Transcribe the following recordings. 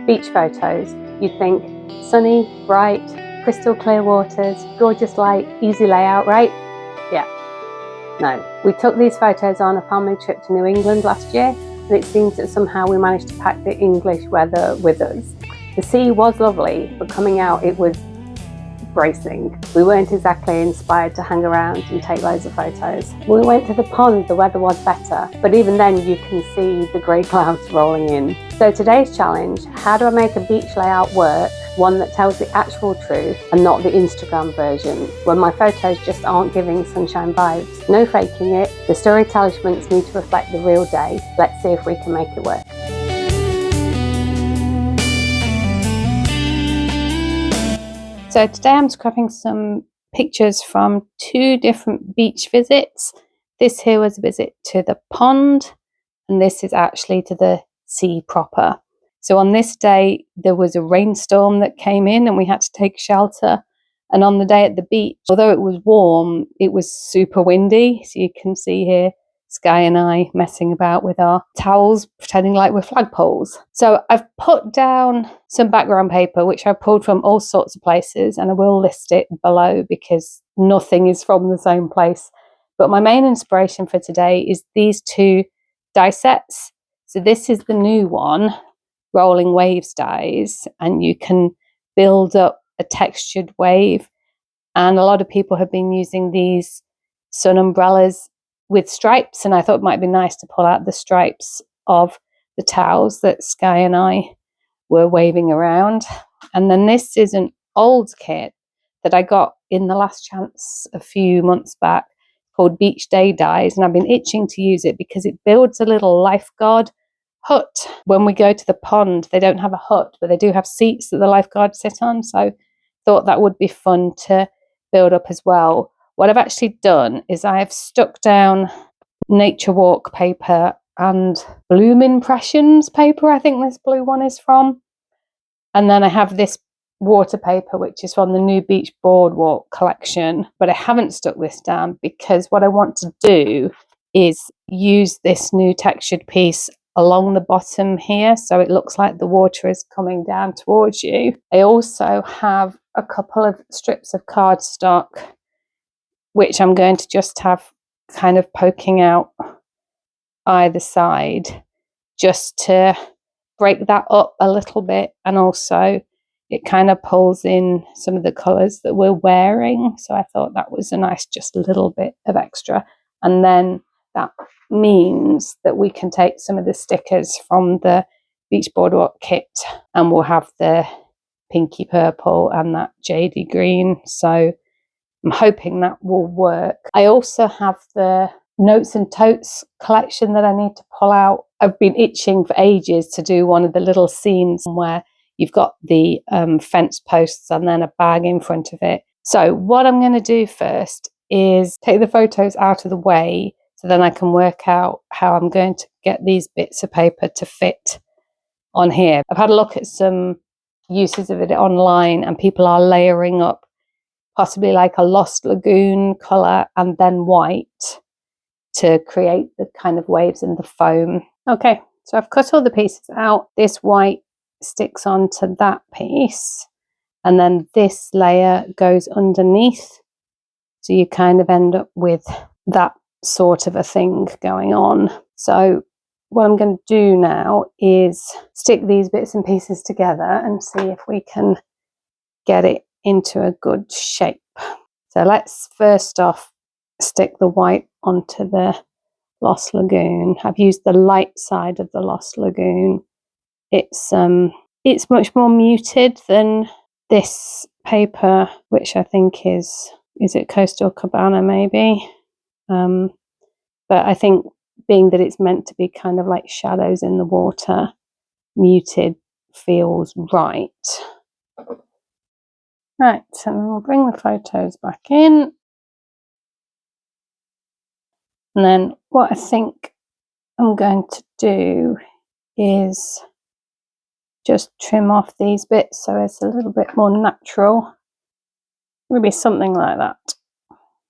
beach photos, you'd think sunny, bright, crystal clear waters, gorgeous light, easy layout, right? Yeah. No. We took these photos on a family trip to New England last year, and it seems that somehow we managed to pack the English weather with us. The sea was lovely, but coming out it was bracing. We weren't exactly inspired to hang around and take loads of photos. When we went to the pond, the weather was better, but even then you can see the grey clouds rolling in. So today's challenge, how do I make a beach layout work, one that tells the actual truth and not the Instagram version, when my photos just aren't giving sunshine vibes? No faking it, the story establishments need to reflect the real day. Let's see if we can make it work. So today I'm scrapping some pictures from 2 different beach visits. This here was a visit to the pond, and this is actually to the sea proper. So on this day there was a rainstorm that came in and we had to take shelter. And on the day at the beach, although it was warm, it was super windy. So you can see here Sky and I messing about with our towels, pretending like we're flagpoles. So I've put down some background paper, which I pulled from all sorts of places, and I will list it below because nothing is from the same place. But my main inspiration for today is these 2 die sets. So this is the new one, Rolling Waves dies, and you can build up a textured wave. And a lot of people have been using these sun umbrellas with stripes, and I thought it might be nice to pull out the stripes of the towels that Sky and I were waving around. And then this is an old kit that I got in the last chance a few months back called Beach Day Dies, and I've been itching to use it because it builds a little lifeguard hut. When we go to the pond, they don't have a hut, but they do have seats that the lifeguards sit on, so thought that would be fun to build up as well. What I've actually done is I have stuck down Nature Walk paper and Bloom Impressions paper, I think this blue one is from. And then I have this water paper, which is from the New Beach Boardwalk collection. But I haven't stuck this down because what I want to do is use this new textured piece along the bottom here, so it looks like the water is coming down towards you. I also have a couple of strips of cardstock, which I'm going to just have kind of poking out either side, just to break that up a little bit, and also it kind of pulls in some of the colours that we're wearing, so I thought that was a nice just little bit of extra. And then that means that we can take some of the stickers from the Beach Boardwalk kit, and we'll have the pinky purple and that jadey green, so I'm hoping that will work. I also have the Notes and Totes collection that I need to pull out. I've been itching for ages to do one of the little scenes where you've got the fence posts and then a bag in front of it. So what I'm going to do first is take the photos out of the way, so then I can work out how I'm going to get these bits of paper to fit on here. I've had a look at some uses of it online, and people are layering up possibly like a Lost Lagoon colour and then white to create the kind of waves in the foam. Okay, so I've cut all the pieces out. This white sticks onto that piece, and then this layer goes underneath. So you kind of end up with that sort of a thing going on. So what I'm going to do now is stick these bits and pieces together and see if we can get it into a good shape. So let's first off stick the white onto the Lost Lagoon. I've used the light side of the Lost Lagoon. It's much more muted than this paper, which I think is it Coastal Cabana maybe? But I think being that it's meant to be kind of like shadows in the water, muted feels right. Right, so we'll bring the photos back in. And then what I think I'm going to do is just trim off these bits so it's a little bit more natural. Maybe something like that.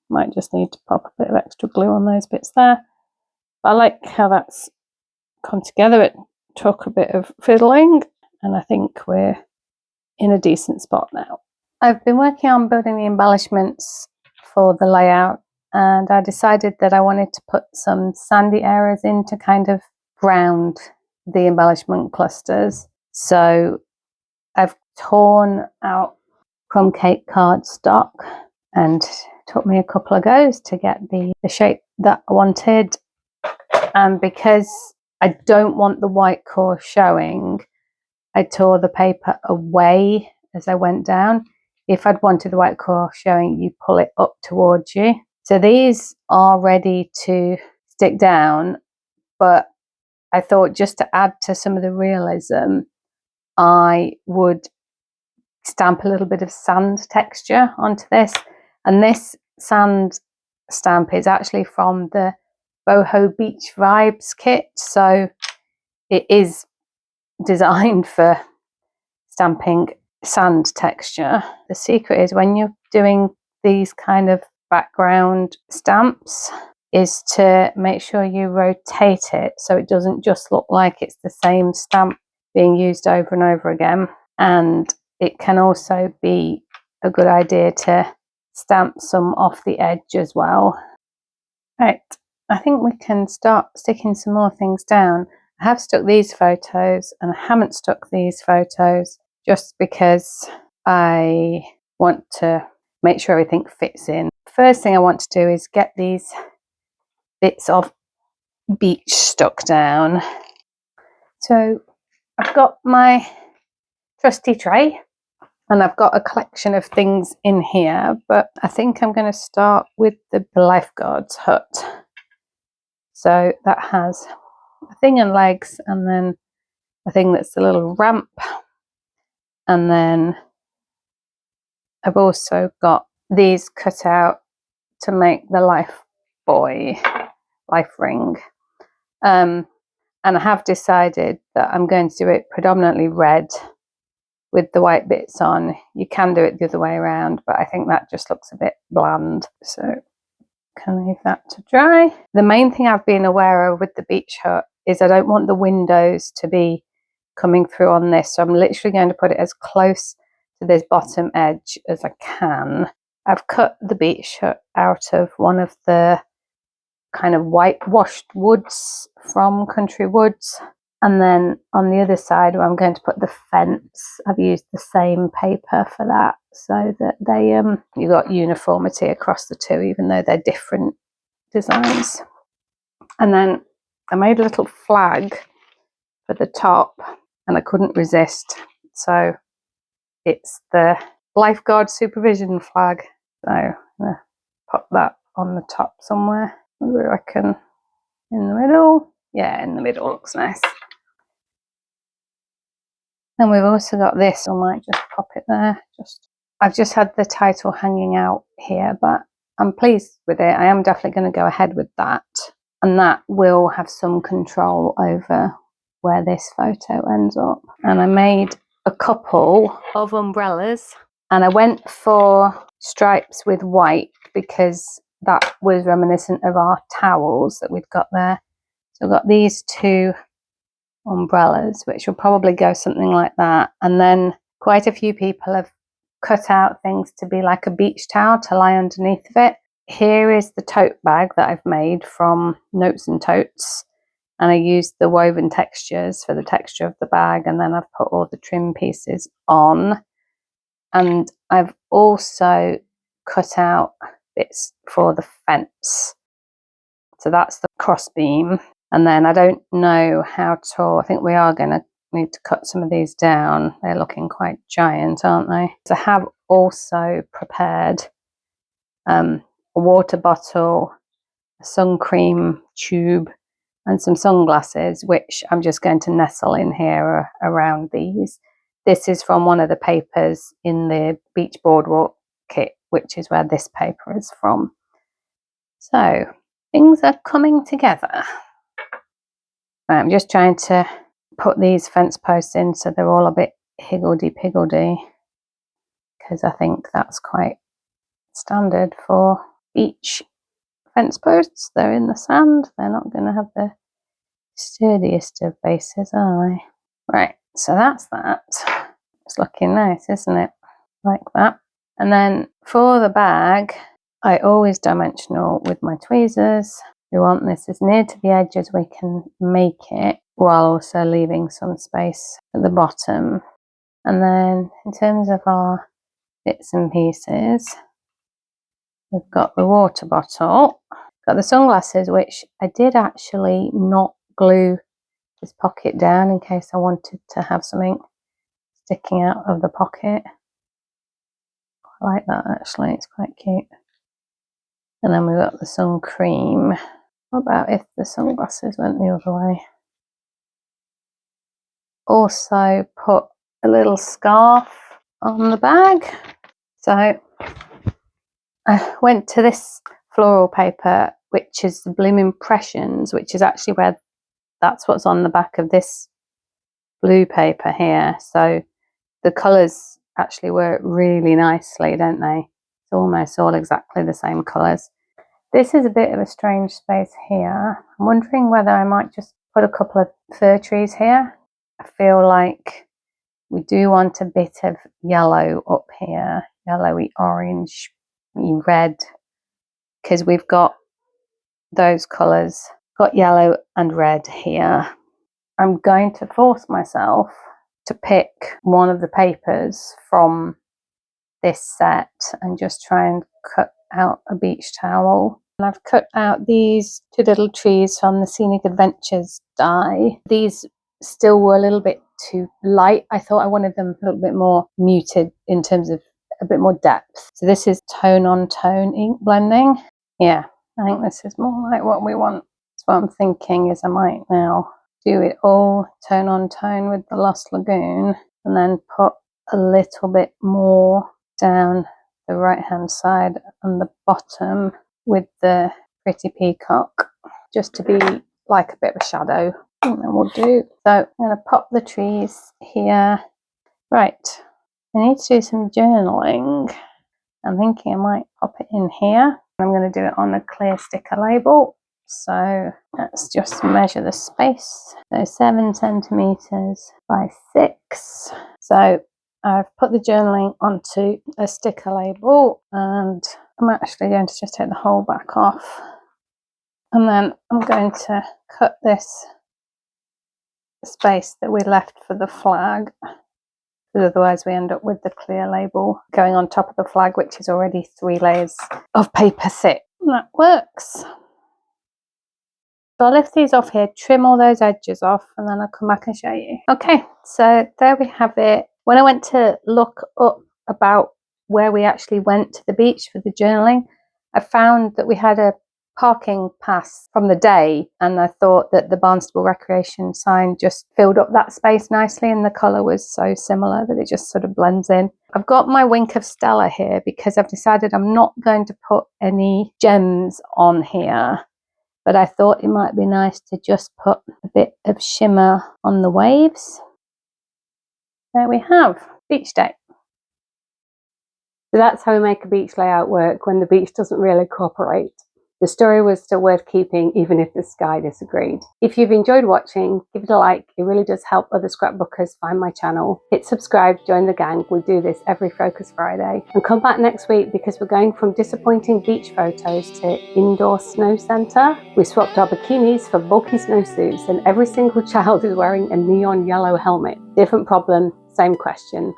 Might just need to pop a bit of extra glue on those bits there. But I like how that's come together. It took a bit of fiddling, and I think we're in a decent spot now. I've been working on building the embellishments for the layout, and I decided that I wanted to put some sandy areas in to kind of ground the embellishment clusters. So I've torn out crumb cake cardstock, and it took me a couple of goes to get the shape that I wanted. And because I don't want the white core showing, I tore the paper away as I went down. If I'd wanted the white core showing, you pull it up towards you. So these are ready to stick down, but I thought just to add to some of the realism, I would stamp a little bit of sand texture onto this. And this sand stamp is actually from the Boho Beach Vibes kit. So it is designed for stamping sand texture. The secret is when you're doing these kind of background stamps is to make sure you rotate it so it doesn't just look like it's the same stamp being used over and over again. And it can also be a good idea to stamp some off the edge as well. Right, I think we can start sticking some more things down. I have stuck these photos and I haven't stuck these photos just because I want to make sure everything fits in. First thing I want to do is get these bits of beach stuck down. So I've got my trusty tray and I've got a collection of things in here, but I think I'm going to start with the lifeguard's hut. So that has a thing and legs, and then a thing that's a little ramp, and then I've also got these cut out to make the life ring. And I have decided that I'm going to do it predominantly red with the white bits on. You can do it the other way around, but I think that just looks a bit bland. So can leave that to dry. The main thing I've been aware of with the beach hut is I don't want the windows to be coming through on this. So I'm literally going to put it as close to this bottom edge as I can. I've cut the beach hut out of one of the kind of whitewashed woods from Country Woods. And then on the other side where I'm going to put the fence, I've used the same paper for that so that they you got uniformity across the two, even though they're different designs. And then I made a little flag for the top and I couldn't resist. So it's the lifeguard supervision flag. So I'm gonna pop that on the top somewhere. What do I reckon? In the middle? Yeah, in the middle looks nice. Then we've also got this, I might just pop it there. I've just had the title hanging out here, but I'm pleased with it. I am definitely going to go ahead with that. And that will have some control over where this photo ends up. And I made a couple of umbrellas and I went for stripes with white because that was reminiscent of our towels that we've got there. So I've got these two umbrellas, which will probably go something like that. And then quite a few people have cut out things to be like a beach towel to lie underneath of it. Here is the tote bag that I've made from Notes and Totes, and I used the woven textures for the texture of the bag, and then I've put all the trim pieces on. And I've also cut out bits for the fence. So that's the cross beam. And then I don't know how tall, I think we are going to need to cut some of these down. They're looking quite giant, aren't they? So I have also prepared a water bottle, a sun cream tube, and some sunglasses, which I'm just going to nestle in here around these. This is from one of the papers in the Beach Boardwalk kit, which is where this paper is from. So things are coming together. I'm just trying to put these fence posts in so they're all a bit higgledy-piggledy, because I think that's quite standard for beach fence posts. They're in the sand. They're not going to have the sturdiest of bases, are they? Right, So that's that. It's looking nice, isn't it? Like that. And then for the bag, I always dimensional with my tweezers. We want this as near to the edge as we can make it, while also leaving some space at the bottom. And then in terms of our bits and pieces, we've got the water bottle, got the sunglasses, which I did actually not glue this pocket down in case I wanted to have something sticking out of the pocket. I like that actually, it's quite cute. And then we've got the sun cream. What about if the sunglasses went the other way? Also put a little scarf on the bag. So I went to this floral paper, which is the Bloom Impressions, which is actually where that's what's on the back of this blue paper here. So the colours actually work really nicely, don't they? It's almost all exactly the same colours. This is a bit of a strange space here. I'm wondering whether I might just put a couple of fir trees here. I feel like we do want a bit of yellow up here, yellowy orange, red, because we've got those colours, got yellow and red here. I'm going to force myself to pick one of the papers from this set and just try and cut out a beach towel. And I've cut out these two little trees from the Scenic Adventures die. These still were a little bit too light. I thought I wanted them a little bit more muted in terms of a bit more depth. So this is tone on tone ink blending. Yeah, I think this is more like what we want. So what I'm thinking is I might now do it all tone on tone with the Lost Lagoon and then put a little bit more down the right hand side and the bottom with the Pretty Peacock, just to be like a bit of a shadow. And then we'll do. So I'm going to pop the trees here. Right, I need to do some journaling. I'm thinking I might pop it in here. I'm going to do it on a clear sticker label. So let's just measure the space. So 7 centimeters by 6. So I've put the journaling onto a sticker label and I'm actually going to just take the whole back off. And then I'm going to cut this space that we left for the flag, because otherwise we end up with the clear label going on top of the flag, which is already 3 layers of paper thick. And that works. So I'll lift these off here, trim all those edges off, and then I'll come back and show you. Okay, so there we have it. When I went to look up about where we actually went to the beach for the journaling, I found that we had a parking pass from the day, and I thought that the Barnstable Recreation sign just filled up that space nicely, and the colour was so similar that it just sort of blends in. I've got my Wink of Stella here because I've decided I'm not going to put any gems on here, but I thought it might be nice to just put a bit of shimmer on the waves. There we have, beach day. So that's how we make a beach layout work when the beach doesn't really cooperate. The story was still worth keeping even if the sky disagreed. If you've enjoyed watching, give it a like. It really does help other scrapbookers find my channel. Hit subscribe, join the gang. We do this every Focus Friday. And come back next week because we're going from disappointing beach photos to indoor snow centre. We swapped our bikinis for bulky snowsuits and every single child is wearing a neon yellow helmet. Different problem, same question.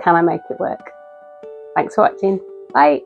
Can I make it work? Thanks for watching. Bye.